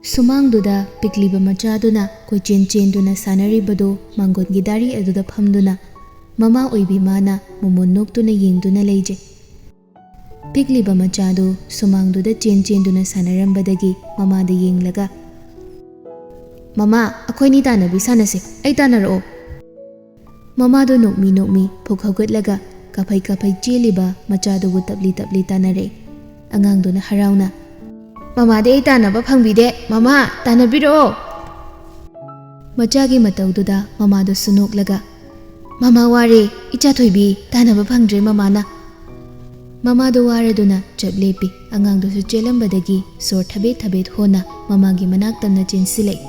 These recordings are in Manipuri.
Sumangduda pikliba machaduna koichen chenduna sanaribado mangongi dari aduda phamduna mama oibi mana mumun noktuna yengduna leije. Pikliba machadu sumangduda chenduna sanarambadagi mamada yenglaga Mama akoini tanabi sanase ai tanaro. Mamado nokmi phokhaugutlaga kaphai cheliba machadubu tabli tanare. Angangduna harauna Mama de tanaba phangbide mama tanabiro. Machagi mataududa mamado sunoklaga Mama ware icha thoibi tanaba phangdre mamana. Mamado wareduna chaplepi angangdusu chelambadagi sor thabet hona mamagi manak tamna chensilei.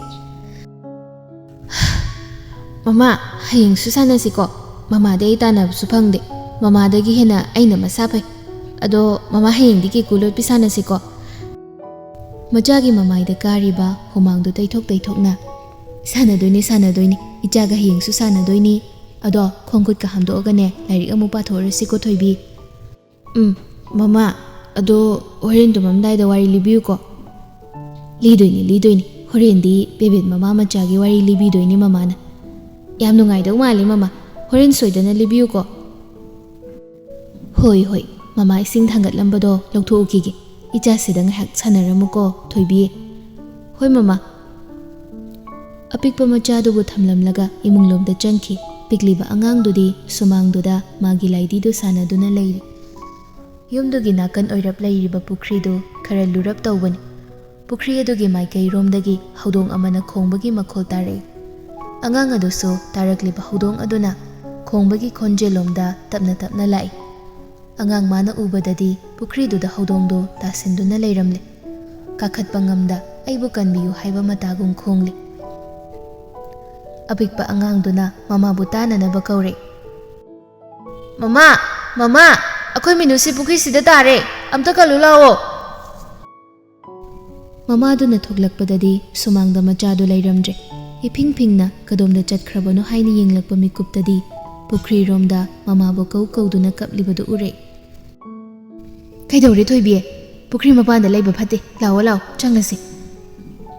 Mama hayeng susanasiko mama de tanabsu phangde mama dagi hena aina masapai ado mama hayeng diki kulot pisanasiko. Machagi mamaida kariba humangdu taithokna sanadoini ichaga hiyengsu sanadoini ado khongkut ka hamdogane lairi amu pathorasiko thoibi. Mama ado horen tumamdai da wari libiu ko. Lidoini horendi bebet mama machagi wari libidoini mamana. Yam nungaidau mali mama horen soidana libiu ko. Hoi mama ising thangatlambado lawthokige icha sidang hak sanaramuko thoibi. Hoi mama. Apikpa machadubu thamlamlaga imunglomda changki pikliba angangdudi sumangduda magi laididu sanaduna leiri. Yumdugi nakan oirap leiriba pukhridu khara lurap tawbani. Pukhri adugi maikai romdagi haudong amana khongbagi makhol tare. Angang adusu tarakliba haudong aduna khongbagi khonjelomda tapna lai. Angang mana ubadadi pukhriduda haudongdo tasinduna leiramle. Kakhatpa ngamda aibu kanbiyu haiba matagum khongli. Apikpa angangduna mamabu tananaba kaure. Mama akhoi minusi pukhrisida tare amta kalu lao. Mamaduna thoklakpadadi sumangda machadu leiramdre. Ipingna kadomda chatkrabano haini yenglakpa mikuptadi pukhri romda mamabu kauduna kaplibadu ure. Kaidori thoibiye pukhri mapanda leiba phate lao changlasi.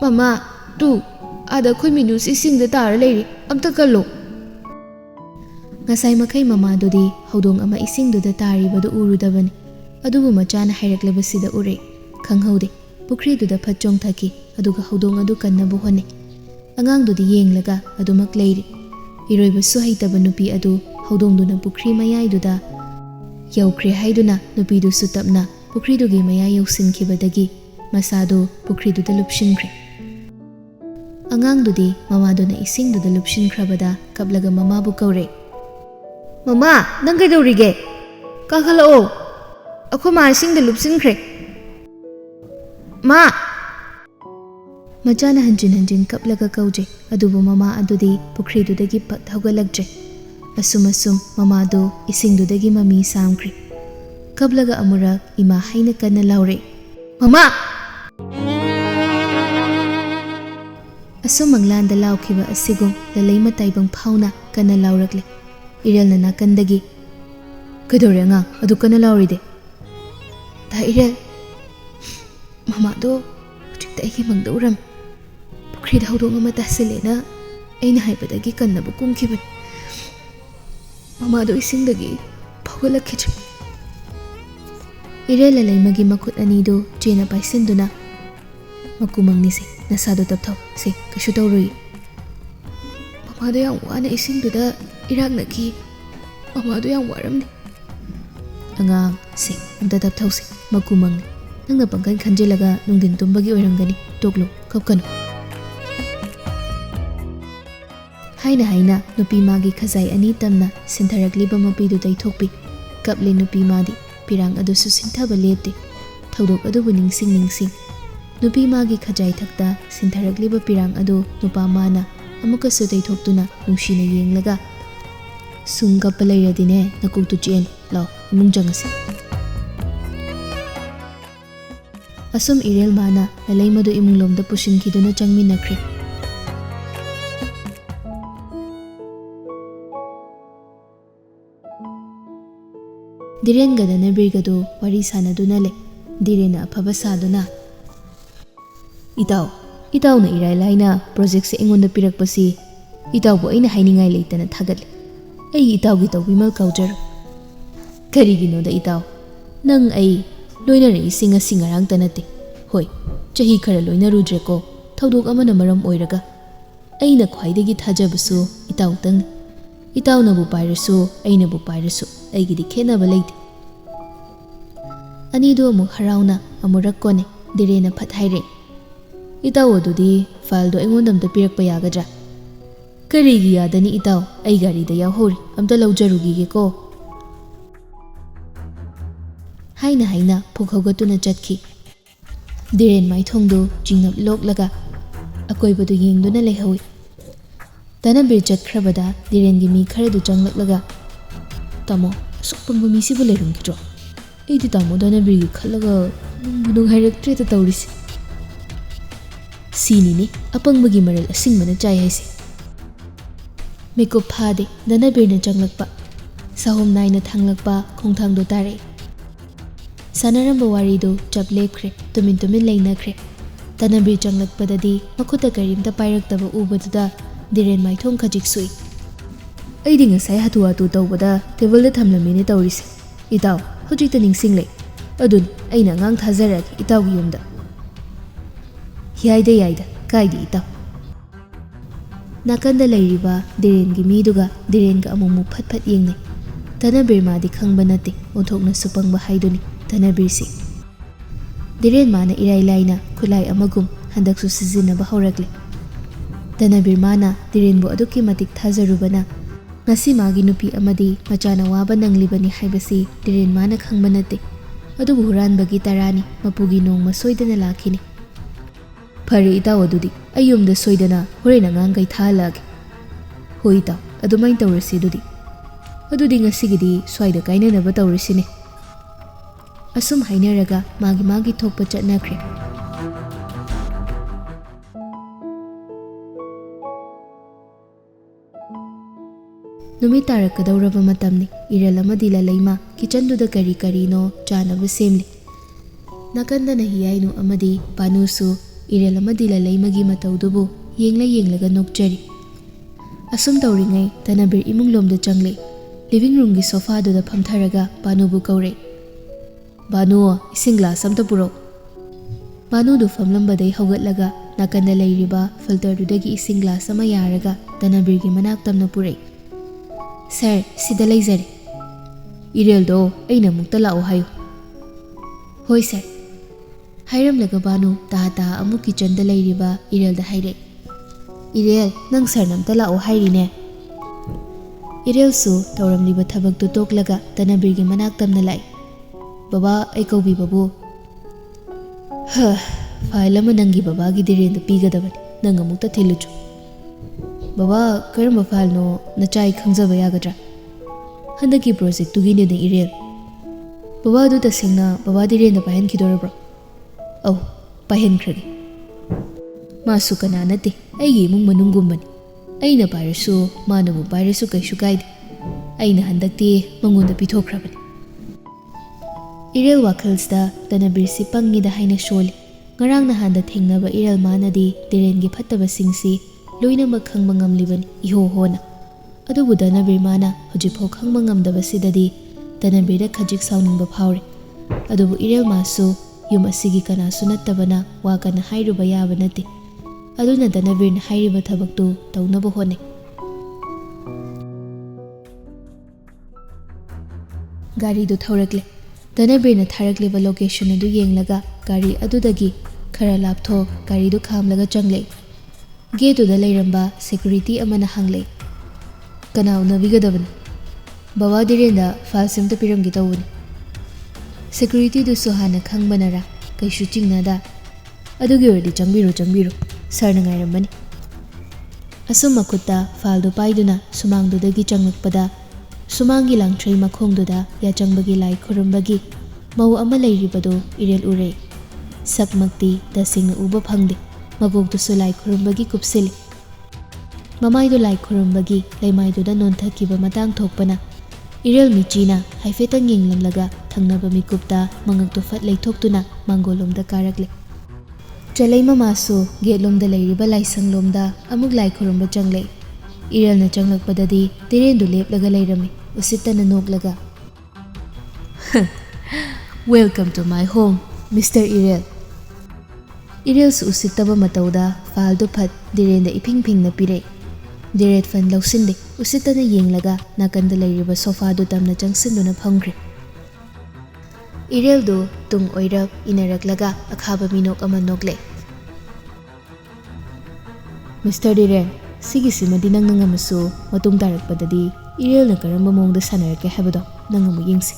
Mama tu ada khoi minusi singda tar leiri amta kallo. Ngasai makai mamadudi haudong ama isingduda taribadu urudabani. Adubu machana hairaklabasida ure. Khanghaude pukhriduda phatchong thaki aduga haudong adu kannabu hone. Angangdudi yenglaga adumak leiri. Iroibasu haitaba nupi adu haudongduna pukhri mayaiduda yaukre haiduna nupidusu tapna pukhridugi maya yausinkhibadagi masadu pukhriduda lupshinkre. Angangdudi mamaduna isingduda lupshinkrabada kaplaga mamabu kaure. Mama nang kaidorige kakhalao akho ma isingda lupsinkre. Ma Machana hanjin kaplaga kauje adubu mama adudi pukhridudagi pat haugalagje. Asum mamado isingdudagi mami samkri. Kaplaga amurak ima haina kana laure. Mama! Asum manglanda laukhiba asigum lalai mataibang phauna kana laurakle. Irel na nakandagi. Kadore nga adu kana lauride. Ta irel. Mama do chikta igi mangdauram. Pukhrid haudong ama tasilena aina haibadagi kannabu kumkhiban. Mama do isingdagi phaugalakhichim. Irel lalai magi makhut anido chena paisinduna makumangnise nasado tapthau se kashu taurui. Mama do yang wana isingduda iraknaki. Mama do yang waramni. Angang se amta tapthau se makumangni. Nangna pangkan khanjelaga nungdin tumbagi oirangani toklo kapkanu. Haina nupi magi khazai ani tamna sintharakliba mapidu daithokpi kaple nupi madi pirang adusu sinthaba lepte thaudok adubu ningsing nupi magi khajai thakta sintharakliba pirang adu nupa mana amukasu daithoktuna nungsina yenglaga sungkappa leiradine nakuktu chen law imung jangasi. Asum irel mana lalai madu imunglomda pushinkiduna changminakre. Diren gadana birgado wari sanaduna le. Direna afaba saduna. Itaw Itauna irai laina project se engonda pirakpasi itaubu aina hainingai leitana thagatli. Ai itaugi taubimal kaujaro. Karigino da itau. Nang ai loina re isinga singarang tanate. Hoi, chahi khara loina rudreko thaudok amana maram oiraga. Aina khwaidagi thajabasu itau tang. Itauna bu pairasu aina bu pairasu aigidi khenaba leite. Anido amu harauna amurakone direna phathaire. Itau adudi file do engondamta pirakpa yagadra. Karigi yadani itau ai gari da yahori amta laujarugi ge ko. Haina phukhogatuna chatki. Diren maithongdo jingnap loklaga akoibadu yengduna lehawi. Tanabir chatkrabada direngi mi kharadu changlaklaga. Tamo sokpangba mi sibu lerungkidro. Eidi tamo Tanabir gi khalaga nung hairaktre ta tawrisi. Sini ni apangbagi maral asingmana chai haise. Mekup phade Tanabir na changlakpa. Sahom naina thanglakpa khongthangdo tare. Sanaramba warido chap lepkhre tumin leinakre. Tanabir changlakpadadi makhuta karimta pairaktaba ubaduda diren maithong khajik sui. Aidi ngasai hatu tawbada table da thamlamine tawrise. Itaw hojikta ningsingle. Adun aina ngang thazaragi itaw gi yumda. Yaida kaidi itaw. Nakanda lairiba diren gi miduga diren ga amumu phat yengne. Tanabir madi khangba nate onthokna supangba haiduni Tanabir si. Diren mana irai laina khulai amagum handaksu sizinaba haurakle. Tanabir mana diren bu aduki matik thazarubana ngasi magi nupi amadi machana waba nanglibani haibasi diren mana khangba nate. Adubu huranbagi tarani mapugi nongma soidana lakhini. Phare itaw adudi ayumda soidana horena ngangai thalage. Hoi itaw adumain tawrasi adudi ngasigidi swaida kainanaba tawrisine. Asum hainaraga magi thokpa chatnakre. Numi tarakadauraba matamni irel amadi lalaima kitchenduda kari no chanaba semli. Nakanda na hiyainu amadi panusu irel amadi lalaimagi mataudubu yenglaga nokjari. Asum tawringai Tanabir imunglomda changle. Living room gi sofa duda phamtharaga panubu kaure. Banu ising glass amta puro. Banu du famlambadai haugatlaga nakanda lairiba filter dudagi ising glass ama yaraga Tanabir gi manak tamna purai. Sir, sida laizare. Irel do aina mukta lao hayo. Hoi sir. Hairam laga Banu ta amu kitchen da lairiba Irel da haire. Irel nang sir namta lao hairi ne. Irel su tawramliba thabak tu toklaga Tanabir gi manak tamna lai. Baba ay kaubi babu. File ama nangi baba gi diren da pigadabani nang amukta thiluchu. Baba karamba file no nachai khangjaba yagadra. Handaki project tu gine da Irel. Baba du tasengna baba diren da pahen khidorabro. Au pahen khrage. Masu kana nate aigi mung manungumbani. Aina pirasu manabu pirasu kaishu kaide. Aina handakti mangonda pithokhrabani. Irel wakhalsda Tanabir si pangida haina sholi. Ngarang nahanda thengnaba Irel manadi diren gi phattaba singsi loinamak khangba ngamlibani iho hona. Adubu Tanabir mana hojipho khangba ngamdaba sidadi Tanabir da khajik sauningba phawre. Adubu Irel masu yum asigi kanasu nattabana wa kana hairuba yaba nate. Aduna Tanabir na hairiba thabaktu tawnaba hone. Gari du thaurakle. Tanabir na tharakliba location adu yenglaga gari adudagi khara laptho gari du khamlaga changle. Gate da lairamba security amana hangle. Kanau navigadabana. Baba direnda file simta piramgi tawuni. Security du suhana khangbanara kaishu chingnada. Adugi ordi changbiru. Sarna ngairambani. Asum makutta file du paiduna sumangdudagi changlakpada sumangi langtrai makhongduda ya changbagi lai khurambagi mau ama lairibado Irel ure. Sakmakti tasingna uba phangde. Magogdusu lai khurambagi kupsili. Mamaidu lai khurambagi laimaiduda nonthakiba matang thokpana. Irel michina haifetang yenglamlaga thangnaba mikupta mangaktu fat leithoktuna mangolomda karakle. Chalai mamasu getlomda leiriba laisanglomda amuk lai khurumba changlei. Irelna changlakpadadi tirendu leplaga leirami usittana noklaga. Welcome to my home, Mr. Irel. Irel su usittaba matauda faldu phat direnda iping ping na pire. Diret fan lausinde usittana yenglaga nakanda leiriba sofa du tamna changsinduna phamgre. Irel do tung oirap inaraklaga akhaba minok ama nokle. Mr. Diren, sigisimadi nang ngamasu matung tarakpadadi Irel na karamba mongda sanarake habado nangamu yengsi.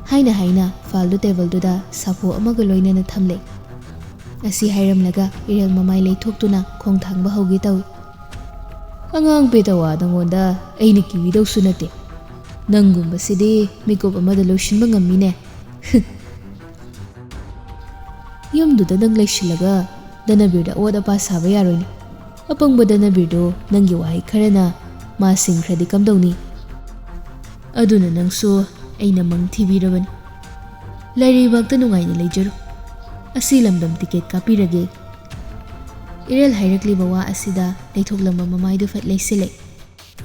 Haina faldu table duda sapo amaga loinana thamle. Asi hairamlaga Irel mamai leithoktuna khongthangba haugi tawi. Angang petawa dangonda aina kiwidau sunate. Nangumba sidi mikop amada loishinba ngammine. Yumduda nang leishilaga danabirda oda pa saba yaroini. Apangba danabirdo nangi wahi kharana ma singkhradi kamdawni. Aduna nangsu aina mang thibirabani. Lairibakta nungaina leijaru. Asi lamdam ticket kapirage. Irel hairakliba wa asida leithoklamba mamaidu fat leisile.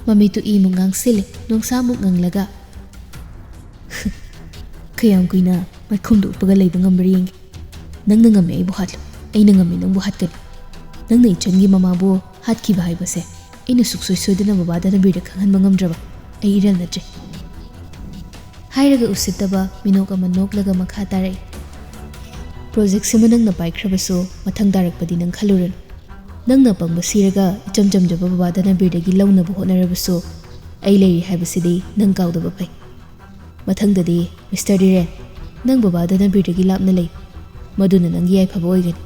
Mamitu imong ngangsile nongsamuk nganglaga. Kayam kuina maikhumdu upaga leiba ngambari nangna ngame aibu hatlo aina ngame nangbu hatkani. Nangna ichangi mamabu hatkiba haibase aina suksoi soidana babadana birda khanghanba ngamdraba ai Irel natre. Hairaga usittaba minok ama noklaga makha tarai. Project sima nangna paikhrabasu mathang darakpadi nang khaluran. Nangna pangba siraga ichamjamjaba babadana birdagi launaba hotnarabasu ai leiri haibasidi nang kaudaba pai. Mathangdadi Mr. Diren, nang babadana birdagi lapna lei. Maduna nang yai phaba oigani.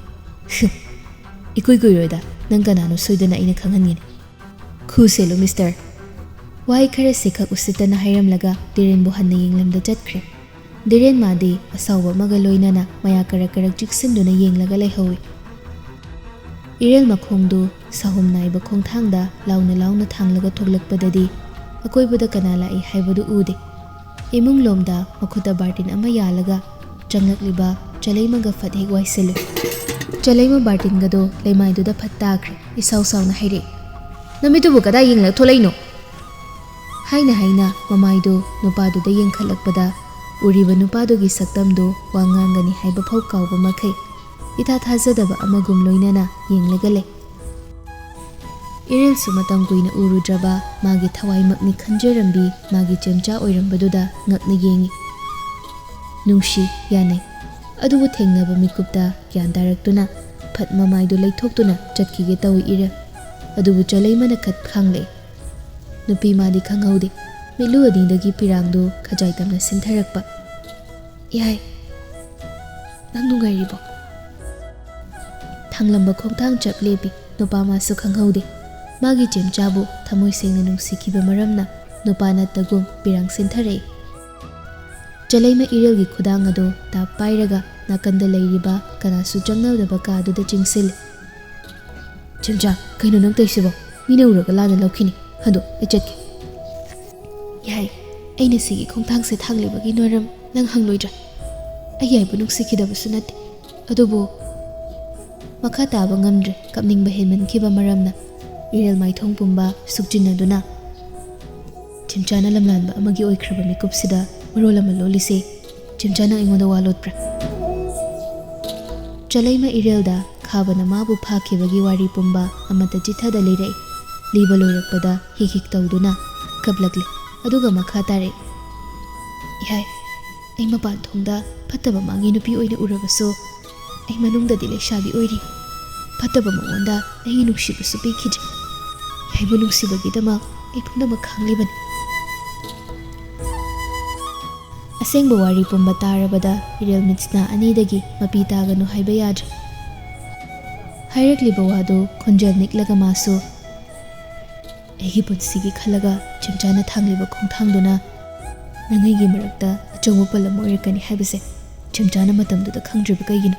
Ikui kuiroida nang kanano soidana aina khanghanngini. Khuselo Mr. Wai khara sikhak usittana hairamlaga Diren bu hanna yenglamda chatkre. Diren madi asawba maga loinana maya karak jiksinduna yenglaga laihawi. Irel makhongdu sahum naiba khongthangda launa thanglaga thoglakpadadi akoibada kana lai haibadu ude. Imung lomda makhuta bartin ama yalaga changlakliba chalaima fat hek waisele. Chalaima bartin gado leimaiduda phattakhre isau sauna haire. Namitubu kada yengla tholaino. Haina mamaido nupaduda yengkhalakpada uriba nupadugi saktamdo wangangani haiba phau kauba makhai ita thazadaba amagum loinana yenglaga le. Irel su matam kuina urudraba magi thawai makni khanjarambi magi chemcha oirambaduda ngakna yengi. Nungshi yanai adubu thengnaba mikupta gyan daraktuna phat mamaido leithoktuna chatkige tawi Irel. Adubu chalaimana khat khangle. Nupi madi khanghaude milu adindagi pirangdo khajai tamna sintharakpa. Yai nang nungairibo. Thanglamba khongthang chap lepi nupa masu khanghaude. Magi chemchabu thamoi sengna nungsikiba maramna nupa nattagum pirang sintharei. Chalaima Irelgi khudang ado ta pairaga nakanda leiriba kanasu changnawdaba kaduda chingsile. Chemcha kaino nang taisibo mina uraga lana laukhini hado echatke. Yai aina sigi khongthangse thanglebagi noram nang hangloidra. Ayaibu nungsikidabasu nate adubu makha taba ngamdre kapningba henmankiba maramna Irel maithong pumba sukjinaduna Chimchana lamlanba amagi oikraba mikupsida marol ama lolise Chimchana aingonda walotpra. Chalaima Irelda khabana mabu phakibagi wari pumba amata jithada leirei. Liba loirakpada hik tawduna kablakle aduga makha tare. Yai ai mapan thongda phattaba mangi nupi oina urabaso ai manungdadi leishabi oiri. Phattaba maonda ai nungsibasu pekhije. Yaibu nungsibagidama ai pundama khanglibani. Asengba wari pumba tarabada Irel mitsna anidagi mapi taganu haiba yadra. Hairakliba wado khonjal niklaga masu Egi punsigi khalaga chimchana thangliba khongthangduna nangaigi marakta achongba palam oirakani haibase chimchana matamduda khangdriba kaigino.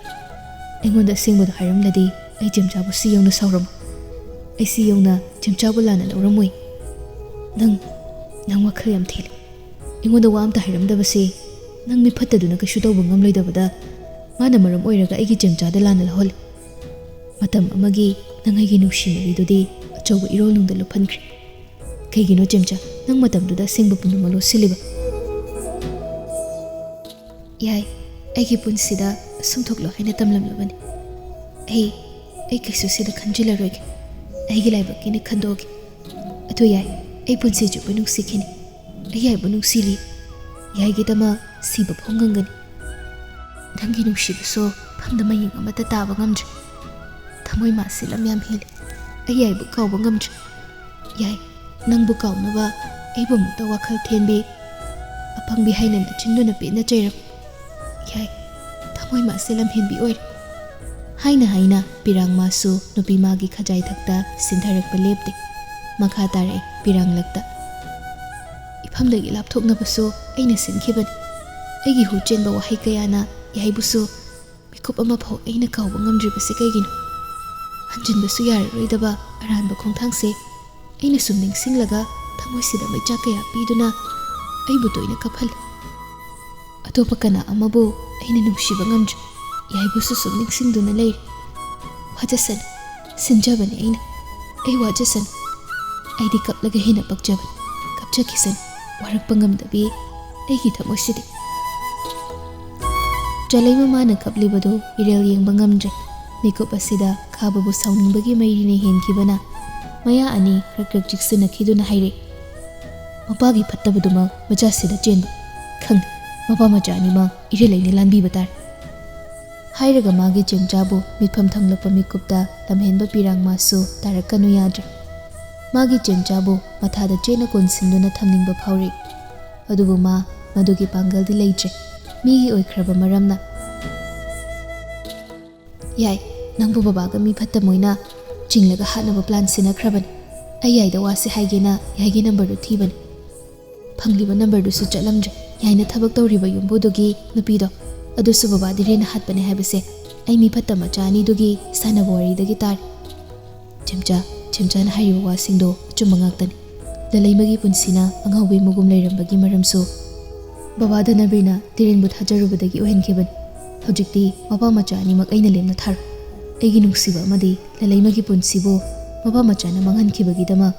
Aingonda asengboda hairamladi ai chimchabu siyongna sauram. Ai siyongna chimchabu lana lauramoi. Nang wakhal yam thili. Aingonda wa amta hairamdabase nang mi phattaduna kashu tawba ngamloidabada ꯃꯥꯅ ꯃꯔꯝ ꯑꯣꯏꯔꯒ ꯑꯩꯒꯤ ꯆꯦꯝꯆꯥꯗ ꯂꯥꯟꯅ ꯂꯧꯍꯜꯂꯦ ꯃꯇꯝ ꯑꯃꯒꯤ ꯅꯪ ꯑꯩꯒꯤ ꯅꯨꯡꯁꯤꯅꯔꯤꯗꯨꯗꯤ ꯑꯆꯧꯕ ꯏꯔꯣꯜꯅꯨꯡꯗ ꯂꯨꯞꯍꯟꯈ꯭ꯔꯦ ꯀꯩꯒꯤꯅꯣ ꯆꯦꯝꯆꯥ ꯅꯪ ꯃꯇꯝꯗꯨꯗ ꯑꯁꯦꯡꯕ ꯄꯨꯝꯅꯃꯛ ꯂꯣꯠꯁꯤꯜꯂꯤꯕ ꯌꯥꯏ ꯑꯩꯒꯤ ꯄꯨꯟꯁꯤꯗ ꯁꯨꯝꯊꯣꯛꯂꯣ ꯍꯥꯏꯅ ꯇꯝꯂꯝꯂꯕꯅꯤ ꯑꯩ ꯀꯩꯁꯨ ꯁꯤꯗ ꯈꯟꯖꯤꯜꯂꯔꯣꯏꯒꯦ ꯑꯩꯒꯤ ꯂꯥꯏꯕꯛꯀꯤꯅꯤ ꯈꯟꯗꯣꯛꯑꯒꯦ ꯑꯗꯨ ꯌꯥꯏ ꯑꯩ ꯄꯨꯟꯁꯤ ꯆꯨꯞꯄ ꯅꯨꯡꯁꯤꯈꯤꯅꯤ ꯑꯩ ꯌꯥꯏꯕꯨ ꯅꯨꯡꯁꯤꯔꯤ ꯌꯥꯏꯒꯤꯗꯃꯛ ꯁꯤꯕ ꯐꯥꯎ ꯉꯝꯒꯅꯤ ꯅꯪꯒꯤ ꯅꯨꯡꯁꯤꯕꯁꯨ ꯐꯝꯗ ꯃꯌꯦꯡ ꯑꯃꯠꯇ ꯇꯥꯕ ꯉꯝꯗ꯭ꯔꯦ ꯊꯃꯣꯏ ꯃꯥꯁꯤ ꯂꯝ ꯌꯥꯝ ꯍꯦꯜꯂꯤ ꯑꯩ ꯌꯥꯏꯕꯨ ꯀꯥꯎꯕ ꯉꯝꯗ꯭ꯔꯦ ꯌꯥꯏ ꯅꯪꯕꯨ ꯀꯥꯎꯅꯕ ꯑꯩꯕꯨ ꯑꯃꯨꯛꯇ ꯋꯥꯈꯜ ꯊꯦꯟꯕꯤ ꯑꯄꯪꯕꯤ ꯍꯥꯏꯅ ꯅꯆꯤꯟꯗꯨꯅ ꯄꯦꯠꯅ ꯆꯩꯔꯝ ꯌꯥꯏ ꯊꯃꯣꯏ ꯃꯥꯁꯤ ꯂꯝꯍꯦꯟꯕꯤ ꯑꯣꯏꯔꯦ ꯍꯥꯏꯅ ꯄꯤꯔꯥꯡ ꯃꯥꯁꯨ ꯅꯨꯄꯤ ꯃꯥꯒꯤ ꯈꯖꯥꯏꯊꯛꯇ ꯁꯤꯟꯊꯔꯛꯄ ꯂꯦꯞꯇꯦ ꯃꯈꯥ ꯇꯥꯔꯛꯏ ꯄꯤꯔꯥꯡꯂꯛꯇ ꯏꯐꯝꯗꯒꯤ ꯂꯥꯞꯊꯣꯛꯅꯕꯁꯨ ꯑꯩꯅ ꯁꯤꯟꯈꯤꯕꯅꯤ ꯑꯩꯒꯤ ꯍꯨ ꯆꯦꯟꯕ ꯋꯥꯍꯩ ꯀꯌꯥꯅ ꯌꯥꯏꯕꯨꯁꯨ ꯃꯤꯀꯨꯞ ꯑꯃ ꯐꯥꯎ ꯑꯩꯅ ꯀꯥꯎꯕ ꯉꯝꯗ꯭ꯔꯤꯕꯁꯤ ꯀꯩꯒꯤꯅꯣ ꯍꯟꯖꯤꯟꯕꯁꯨ ꯌꯥꯔꯔꯣꯏꯗꯕ ꯑꯔꯥꯟꯕ ꯈꯣꯡꯊꯥꯡꯁꯦ ꯑꯩꯅ ꯁꯨꯝ ꯅꯤꯡꯁꯤꯡꯂꯒ ꯊꯃꯣꯏꯁꯤꯗ ꯃꯩꯆꯥꯛ ꯀꯌꯥ ꯄꯤꯗꯨꯅ ꯑꯩꯕꯨ ꯇꯣꯏꯅ ꯀꯞꯍꯜꯂꯤ ꯑꯇꯣꯞꯄ ꯀꯅꯥ ꯑꯃꯕꯨ ꯑꯩꯅ ꯅꯨꯡꯁꯤꯕ ꯉꯝꯗ꯭ꯔꯤ ꯌꯥꯏꯕꯨꯁꯨ ꯁꯨꯝ ꯅꯤꯡꯁꯤꯡꯗꯨꯅ ꯂꯩꯔꯤ ꯋꯥꯖꯁꯅꯨ ꯁꯤꯟꯖꯕꯅꯤ ꯑꯩ ꯋꯥꯖꯁꯅꯨ ꯑꯩꯗꯤ ꯀꯞꯂꯒ ꯍꯦꯟꯅ ꯄꯛꯆꯕꯅꯤ ꯀꯞꯆꯈꯤꯁꯅꯨ ꯋꯥꯔꯛꯄ ꯉꯝꯗꯕꯤ ꯑꯩꯒꯤ ꯊꯃꯣꯏꯁꯤꯗꯤ ꯆꯂꯩ ꯃꯃꯥꯅ ꯀꯞꯂꯤꯕꯗꯨ ꯏꯔꯦꯜ ꯌꯦꯡꯕ ꯉꯝꯗ꯭ꯔꯦ ꯃꯤꯀꯨꯞ ꯑꯁꯤꯗ ꯈꯥꯕꯕꯨ ꯁꯥꯎꯅꯤꯡꯕꯒꯤ ꯃꯩꯔꯤꯅ ꯍꯦꯟꯈꯤꯕꯅ ꯃꯌꯥ ꯑꯅꯤ ꯈ꯭ꯔꯛ ꯆꯤꯛꯁꯤꯟꯅꯈꯤꯗꯨꯅ ꯍꯥꯏꯔꯛꯏ ꯃꯄꯥꯒꯤ ꯐꯠꯇꯕꯗꯨꯃꯛ ꯃꯆꯥꯁꯤꯗ ꯆꯦꯟꯕ ꯈꯪꯗꯦ ꯃꯄꯥ ꯃꯆꯥ ꯑꯅꯤꯃꯛ ꯏꯔꯦꯜꯂꯩꯅ ꯂꯥꯟꯕꯤꯕ ꯇꯥꯔꯦ ꯍꯥꯏꯔꯒ ꯃꯥꯒꯤ ꯆꯦꯝꯆꯥꯕꯨ ꯃꯤꯠꯐꯝ ꯊꯪꯂꯛꯄ ꯃꯤꯀꯨꯞꯇ ꯂꯝꯍꯦꯟꯕ ꯄꯤꯔꯥꯡ ꯃꯥꯁꯨ ꯇꯥꯔꯛꯀꯅꯨ ꯌꯥꯗ꯭ꯔꯦ ꯃꯥꯒꯤ ꯆꯦꯝꯆꯥꯕꯨ ꯃꯊꯥꯗ ꯆꯦꯠꯅ ꯀꯣꯟꯁꯤꯟꯗꯨꯅ ꯊꯝꯅꯤꯡꯕ ꯐꯥꯎꯔꯤ ꯑꯗꯨꯕꯨ ꯃꯥ ꯃꯗꯨꯒꯤ ꯄꯥꯡꯒꯜꯗꯤ ꯂꯩꯇ꯭ꯔꯦ ꯃꯤꯒꯤ ꯑꯣꯏꯈ꯭ꯔꯕ ꯃꯔꯝꯅ ꯌꯥꯏ ꯅꯪꯕꯨ ꯕꯕꯥꯒ ꯃꯤ ꯐꯠꯇ ꯃꯣꯏꯅ ꯆꯤꯡꯂꯒ ꯍꯥꯠꯅꯕ ꯄ꯭ꯂꯥꯟ ꯁꯤꯟꯅꯈ꯭ꯔꯕꯅꯤ ꯑꯩ ꯌꯥꯏꯗ ꯋꯥꯁꯦ ꯍꯥꯏꯒꯦꯅ ꯌꯥꯏꯒꯤ ꯅꯝꯕꯔꯗꯨ ꯊꯤꯕꯅꯤ ꯐꯪꯂꯤꯕ ꯅꯝꯕꯔꯗꯨꯁꯨ ꯆꯠꯂꯝꯗ꯭ꯔꯦ ꯌꯥꯏꯅ ꯊꯕꯛ ꯇꯧꯔꯤꯕ ꯌꯨꯝꯕꯨꯗꯨꯒꯤ ꯅꯨꯄꯤꯗꯣ ꯑꯗꯨꯁꯨ ꯕꯕꯥ ꯙꯤꯔꯦꯟꯅ ꯍꯥꯠꯄꯅꯦ ꯍꯥꯏꯕꯁꯦ ꯑꯩ ꯃꯤ ꯐꯠꯇ ꯃꯆꯥ ꯑꯅꯤꯗꯨꯒꯤ ꯁꯥꯟꯅꯕ ꯋꯥꯔꯤꯗꯒꯤ ꯇꯥꯔꯦ ꯆꯦꯝꯆꯥꯅ ꯍꯥꯏꯔꯤꯕ ꯋꯥꯁꯤꯡꯗꯣ ꯑꯆꯨꯝꯕ ꯉꯥꯛꯇꯅꯤ ꯂꯂꯩꯃꯒꯤ ꯄꯨꯟꯁꯤꯅ ꯑꯉꯥꯎꯕꯤ ꯃꯒꯨꯝ ꯂꯩꯔꯝꯕꯒꯤ ꯃꯔꯝꯁꯨ ꯕꯕꯥ ꯙꯅꯕꯤꯔꯅ ꯙꯤꯔꯦꯟꯕꯨ ꯊꯥꯖꯔꯨꯕꯗꯒꯤ ꯑꯣꯏꯍꯟꯈꯤꯕꯅꯤ ꯍꯧꯖꯤꯛꯇꯤ ꯃꯄꯥ ꯃꯆꯥ ꯑꯅꯤꯃꯛ ꯑꯩꯅ ꯂꯦꯝꯅ ꯊꯥꯔꯣ ꯑꯩꯒꯤ ꯅꯨꯡꯁꯤꯕ ꯑꯃꯗꯤ ꯂꯂꯩꯃꯒꯤ ꯄꯨꯟꯁꯤꯕꯨ ꯃꯄꯥ ꯃꯆꯥꯅ ꯃꯥꯡꯍꯟꯈꯤꯕꯒꯤꯗꯃꯛ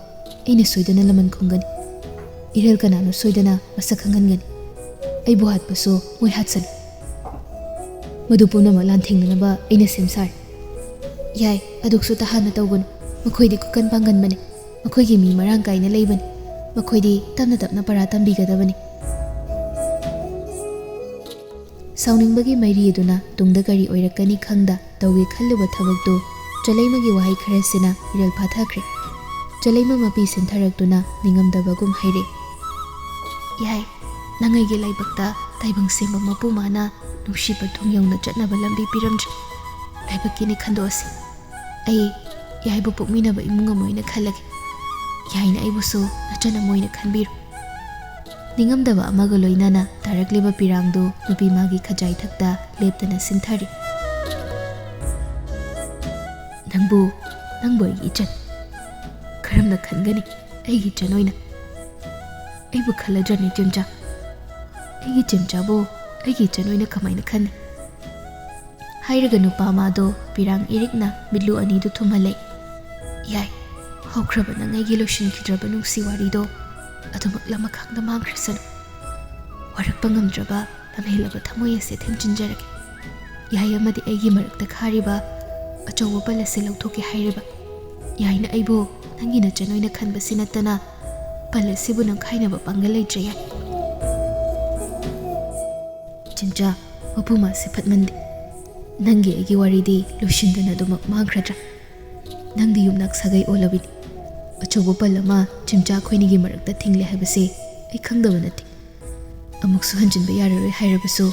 ꯑꯩꯅ ꯁꯣꯏꯗꯅ ꯂꯃꯟ ꯈꯨꯝꯒꯅꯤ ꯏꯔꯦꯜ ꯀꯅꯥꯅꯣ ꯁꯣꯏꯗꯅ ꯃꯁꯛ ꯈꯪꯍꯟꯒꯅꯤ ꯑꯩꯕꯨ ꯍꯥꯠꯄꯁꯨ ꯃꯣꯏ ꯍꯥꯠꯁꯅꯨ ꯃꯗꯨ ꯄꯨꯝꯅꯃꯛ ꯂꯥꯟꯊꯦꯡꯅꯅꯕ ꯑꯩꯅ ꯁꯦꯝ ꯁꯥꯔꯦ ꯌꯥꯏ ꯑꯗꯨꯛꯁꯨ ꯇꯍꯥꯟꯅ ꯇꯧꯒꯅꯨ ꯃꯈꯣꯏꯗꯤ ꯈꯨꯀꯟ ꯄꯥꯡꯒꯟꯕꯅꯤ ꯃꯈꯣꯏꯒꯤ ꯃꯤ ꯃꯔꯥꯡ ꯀꯥꯏꯅ ꯂꯩꯕꯅꯤ ꯃꯈꯣꯏꯗꯤ ꯇꯞꯅ ꯇꯞꯅ ꯄꯔꯥ ꯇꯝꯕꯤꯒꯗꯕꯅꯤ ꯁꯥꯎꯅꯤꯡꯕꯒꯤ ꯃꯩꯔꯤ ꯑꯗꯨꯅ ꯇꯨꯡꯗ ꯀꯔꯤ ꯑꯣꯏꯔꯛꯀꯅꯤ ꯈꯪꯗ ꯇꯧꯒꯦ ꯈꯜꯂꯨꯕ ꯊꯕꯛꯇꯨ ꯆꯂꯩꯃꯒꯤ ꯋꯥꯍꯩ ꯈꯔꯁꯤꯅ ꯏꯔꯦꯜ ꯐꯥꯊꯈ꯭ꯔꯦ ꯆꯂꯩꯃ ꯃꯄꯤ ꯁꯤꯟꯊꯔꯛꯇꯨꯅ ꯅꯤꯡꯉꯝꯗꯕꯒꯨꯝ ꯍꯥꯏꯔꯦ ꯌꯥꯏ ꯅꯪ ꯑꯩꯒꯤ ꯂꯥꯏꯕꯛꯇ ꯇꯥꯏꯕꯪ ꯁꯦꯝꯕ ꯃꯄꯨ ꯃꯥꯅ ꯅꯨꯡꯁꯤꯕ ꯊꯨꯡ ꯌꯧꯅ ꯆꯠꯅꯕ ꯂꯝꯕꯤ ꯄꯤꯔꯝꯗ꯭ꯔꯦ ꯂꯥꯏꯕꯛꯀꯤꯅꯤ ꯈꯟꯗꯣꯛꯑꯁꯤ ꯑꯩ ꯌꯥꯏꯕꯨ ꯄꯣꯛꯃꯤꯟꯅꯕ ꯏꯃꯨꯡ ꯑꯃ ꯑꯣꯏꯅ ꯈꯜꯂꯒꯦ ꯌꯥꯏꯅ ꯑꯩꯕꯨꯁꯨ ꯅꯆꯟ ꯑꯃ ꯑꯣꯏꯅ ꯈꯟꯕꯤꯔꯣ ꯅꯤꯡꯉꯝꯗꯕ ꯑꯃꯒ ꯂꯣꯏꯅꯅ ꯇꯥꯔꯛꯂꯤꯕ ꯄꯤꯔꯥꯡꯗꯨ ꯅꯨꯄꯤ ꯃꯥꯒꯤ ꯈꯖꯥꯏꯊꯛꯇ ꯂꯦꯞꯇꯅ ꯁꯤꯟꯊꯔꯤ ꯅꯪꯕꯨ ꯑꯩꯒꯤ ꯏꯆꯟ ꯀꯔꯝꯅ ꯈꯟꯒꯅꯤ ꯑꯩꯒꯤ ꯏꯆꯟ ꯑꯣꯏꯅ ꯑꯩꯕꯨ ꯈꯜꯂꯗ꯭ꯔꯅꯤ ꯆꯦꯝꯆꯥ ꯑꯩꯒꯤ ꯆꯦꯝꯆꯥꯕꯨ ꯑꯩꯒꯤ ꯏꯆꯟ ꯑꯣꯏꯅ ꯀꯃꯥꯏꯅ ꯈꯟꯅꯤ ꯍꯥꯏꯔꯒ ꯅꯨꯄꯥ ꯃꯥꯗꯣ ꯄꯤꯔꯥꯡ ꯏꯔꯤꯛꯅ ꯃꯤꯠꯂꯨ ꯑꯅꯤꯗꯨ ꯊꯨꯝꯍꯜꯂꯦ ꯌꯥꯏ ꯍꯧꯈ꯭ꯔꯕ ꯅꯪ ꯑꯩꯒꯤ ꯂꯣꯏꯁꯤꯟꯈꯤꯗ꯭ꯔꯕ ꯅꯨꯡꯁꯤ ꯋꯥꯔꯤꯗꯣ ꯑꯗꯨꯃꯛ ꯂꯃꯈꯥꯡꯗ ꯃꯥꯡꯈ꯭ꯔꯁꯅꯨ ꯋꯥꯔꯛꯄ ꯉꯝꯗ꯭ꯔꯕ ꯂꯝꯍꯦꯜꯂꯕ ꯊꯃꯣꯏ ꯑꯁꯤ ꯊꯦꯡꯖꯤꯟꯖꯔꯒꯦ ꯌꯥꯏ ꯑꯃꯗꯤ ꯑꯩꯒꯤ ꯃꯔꯛꯇ ꯈꯥꯔꯤꯕ ꯑꯆꯧꯕ ꯄꯜ ꯑꯁꯤ ꯂꯧꯊꯣꯛꯀꯦ ꯍꯥꯏꯔꯤꯕ ꯌꯥꯏꯅ ꯑꯩꯕꯨ ꯅꯪꯒꯤ ꯅꯆꯟ ꯑꯣꯏꯅ ꯈꯟꯕꯁꯤ ꯅꯠꯇꯅ ꯄꯜ ꯑꯁꯤꯕꯨ ꯅꯝꯈꯥꯏꯅꯕ ꯄꯥꯡꯒꯜ ꯂꯩꯇ꯭ꯔꯦ ꯌꯥꯏ ꯆꯦꯝꯆꯥ ꯃꯄꯨ ꯃꯥꯁꯤ ꯐꯠꯃꯟꯗꯦ ꯅꯪꯒꯤ ꯑꯩꯒꯤ ꯋꯥꯔꯤꯗꯤ ꯂꯣꯏꯁꯤꯟꯗꯅ ꯑꯗꯨꯃꯛ ꯃꯥꯡꯈ꯭ꯔꯗ꯭ꯔꯥ ꯅꯪꯗꯤ ꯌꯨꯝꯅꯥꯛ ꯁꯥꯒꯩ ꯑꯣꯜꯂꯕꯤꯅꯤ ꯑꯆꯧꯕ ꯄꯜ ꯑꯃ ꯆꯦꯝꯆꯥ ꯑꯩꯈꯣꯏꯅꯤꯒꯤ ꯃꯔꯛꯇ ꯊꯤꯡꯂꯦ ꯍꯥꯏꯕꯁꯤ ꯑꯩ ꯈꯪꯗꯕ ꯅꯠꯇꯦ ꯑꯃꯨꯛꯁꯨ ꯍꯟꯖꯤꯟꯕ ꯌꯥꯔꯔꯣꯏ ꯍꯥꯏꯔꯕꯁꯨ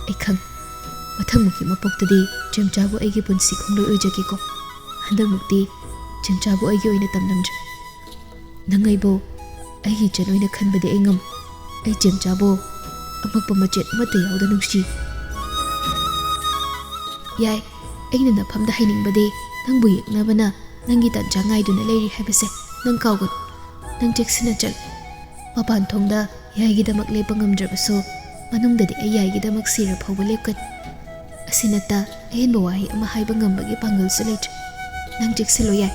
ꯑꯩ ꯈꯪꯉꯤ ꯃꯊꯪꯃꯨꯛꯀꯤ ꯃꯄꯣꯛꯇꯗꯤ ꯆꯦꯝꯆꯥꯕꯨ ꯑꯩꯒꯤ ꯄꯨꯟꯁꯤ ꯈꯣꯡꯂꯣꯏ ꯑꯣꯏꯖꯒꯦꯀꯣ ꯍꯟꯗꯛꯃꯨꯛꯇꯤ ꯆꯦꯝꯆꯥꯕꯨ ꯑꯩꯒꯤ ꯑꯣꯏꯅ ꯇꯝꯂꯝꯗ꯭ꯔꯦ ꯅꯪ ꯑꯩꯕꯨ ꯑꯩꯒꯤ ꯏꯆꯟ ꯑꯣꯏꯅ ꯈꯟꯕꯗꯤ ꯑꯩ ꯉꯝꯃꯤ ꯑꯩ ꯆꯦꯝꯆꯥꯕꯨ ꯑꯃꯛꯄ ꯃꯆꯦꯠ ꯑꯃꯠꯇ ꯌꯥꯎꯗ ꯅꯨꯡꯁꯤ ꯌꯥꯏ ꯑꯩꯅ ꯅꯐꯝꯗ ꯍꯥꯏꯅꯤꯡꯕꯗꯤ ꯅꯪꯕꯨ ꯌꯦꯛꯅꯕꯅ ꯅꯪꯒꯤ ꯇꯟꯖꯥ ꯉꯥꯏꯗꯨꯅ ꯂꯩꯔꯤ ꯍꯥꯏꯕꯁꯦ ꯅꯪ ꯀꯥꯎꯒꯅꯨ ꯅꯪ ꯆꯦꯛꯁꯤꯟꯅ ꯆꯠꯂꯨ ꯃꯄꯥꯟ ꯊꯣꯡꯗ ꯌꯥꯏꯒꯤꯗꯃꯛ ꯂꯦꯞꯄ ꯉꯝꯗ꯭ꯔꯕꯁꯨ ꯃꯅꯨꯡꯗꯗꯤ ꯑꯩ ꯌꯥꯏꯒꯤꯗꯃꯛ ꯁꯤꯔ ꯐꯥꯎꯕ ꯂꯦꯞꯀꯅꯤ ꯑꯁꯤꯅꯠꯇ ꯑꯍꯦꯟꯕ ꯋꯥꯍꯩ ꯑꯃ ꯍꯥꯏꯕ ꯉꯝꯕꯒꯤ ꯄꯥꯡꯒꯜꯁꯨ ꯂꯩꯇ꯭ꯔꯦ ꯅꯪ ꯆꯦꯛꯁꯤꯜꯂꯣ ꯌꯥꯏ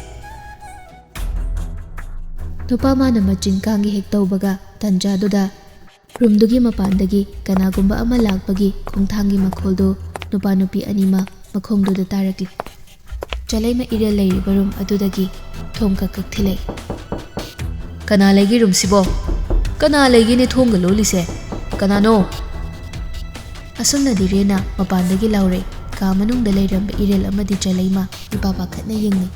ꯅꯨꯄꯥ ꯃꯥꯅ ꯃꯆꯤꯟ ꯀꯥꯡꯒꯤ ꯍꯦꯛ ꯇꯧꯕꯒ ꯇꯟꯖꯥꯗꯨꯗ ꯔꯨꯝꯗꯨꯒꯤ ꯃꯄꯥꯟꯗꯒꯤ ꯀꯅꯥꯒꯨꯝꯕ ꯑꯃ ꯂꯥꯛꯄꯒꯤ ꯈꯣꯡꯊꯥꯡꯒꯤ ꯃꯈꯣꯜꯗꯨ ꯅꯨꯄꯥ ꯅꯨꯄꯤ ꯑꯅꯤꯃꯛ ꯃꯈꯣꯡꯗꯨꯗ ꯇꯥꯔꯛꯂꯤ ꯆꯂꯩꯃ ꯏꯔꯦꯜ ꯂꯩꯔꯤꯕ ꯔꯨꯝ ꯑꯗꯨꯗꯒꯤ ꯊꯣꯡ ꯀꯛ ꯊꯤꯜꯂꯛꯏ ꯀꯅꯥ ꯂꯩꯒꯦ ꯔꯨꯝꯁꯤꯕꯣ ꯀꯅꯥ ꯂꯩꯒꯦꯅꯦ ꯊꯣꯡꯒ ꯂꯣꯜꯂꯤꯁꯦ ꯀꯅꯥꯅꯣ ꯑꯁꯨꯝꯅ ꯙꯤꯔꯦꯟꯅ ꯃꯄꯥꯟꯗꯒꯤ ꯂꯥꯎꯔꯛꯏ ꯀꯥ ꯃꯅꯨꯡꯗ ꯂꯩꯔꯝꯕ ꯏꯔꯦꯜ ꯑꯃꯗꯤ ꯆꯂꯩꯃ ꯏꯄꯥ ꯄꯥꯈꯠꯅ ꯌꯦꯡꯅꯩ